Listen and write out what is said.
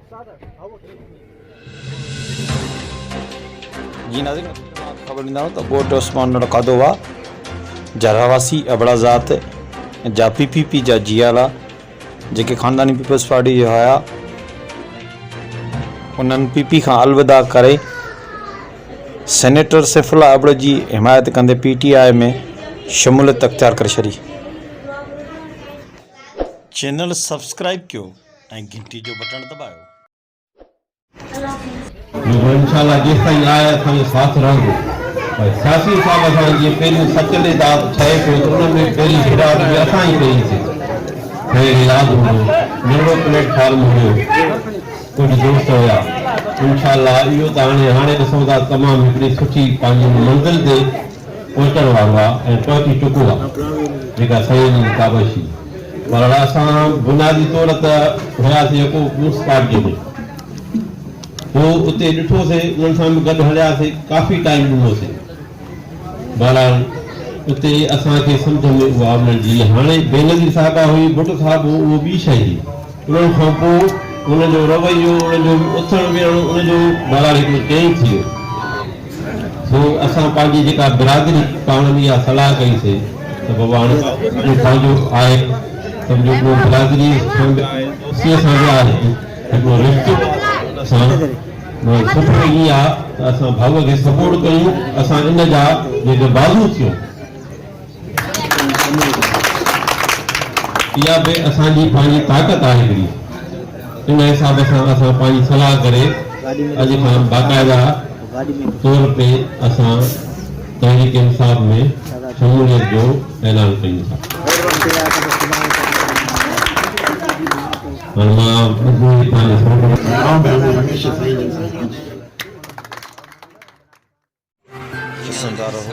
जी नाज़रीन, ख़बर ॾींदा आहियूं त ॻोठ उस्मान कादोवा जा रहवासी अबड़ाज़ात जा PPP जा जियाला जेके ख़ानदानी पीपल्स पार्टी जा हुआ, उन्हनि PP खां अलविदा करे सेनेटर सैफुल्लाह अबड़ जी हिमायत कंदे PTI में शमूलियत अख्तियार करे छॾी। चैनल सब्सक्राइब कयो ऐं घंटी जो बटन दबायो। इंशाल्लाह जेस ताईं आया असांजो साथ रहंदो। सियासी हिसाब सां जीअं पहिरियों सचले दाद ठहे पियो त उन में पहिरीं हिदायत बि असां ई कईसीं। खैर इलाज हुओ, नंढो प्लेटफॉर्म हुओ, कुझु दोस्त हुया। इंशाल्लाह इहो त हाणे ॾिसूं था तमामु हिकिड़ी सुठी पंहिंजी मंज़िल ते पहुचण वारो आहे ऐं पहुची चुको आहे जेका सही काबशी। पर असां बुनियादी तौर ते हुयासीं जेको मुस्पाट जे में वो उते ॾिठोसीं, उन्हनि सां बि गॾु हलियासीं, काफ़ी टाइम ॾिनोसीं। बहरहाल उते असांखे सम्झ में उहा उन्हनि जी हाणे बेनज़ीर साहिबा हुई, भुट साहिब हो, उहो ॿी शइ हुई। उन्हनि खां पोइ उनजो रवैयो, उनजो उथण वेहण, उनजो बहरहाल हिकिड़ो चेंज थी वियो। सो असां पंहिंजी जेका बिरादरी पाण में इहा सलाह कईसीं त बाबा हाणे पंहिंजो आहे सम्झो को बिरादरी सां बि आहे हिकिड़ो रिश्तो सां सुठो ई आहे त असां भाऊ खे सपोर्ट कयूं। असां इन जा जेके बाज़ू थियूं इहा बि असांजी पंहिंजी ताक़त आहे हिकिड़ी। इन हिसाब सां असां पंहिंजी सलाह करे अॼु खां बाक़ाइदा तौर ते असां तहरीक इंसाफ़ में शमूलियत जो ऐलान कयूं था। ॾिसंदा रहो।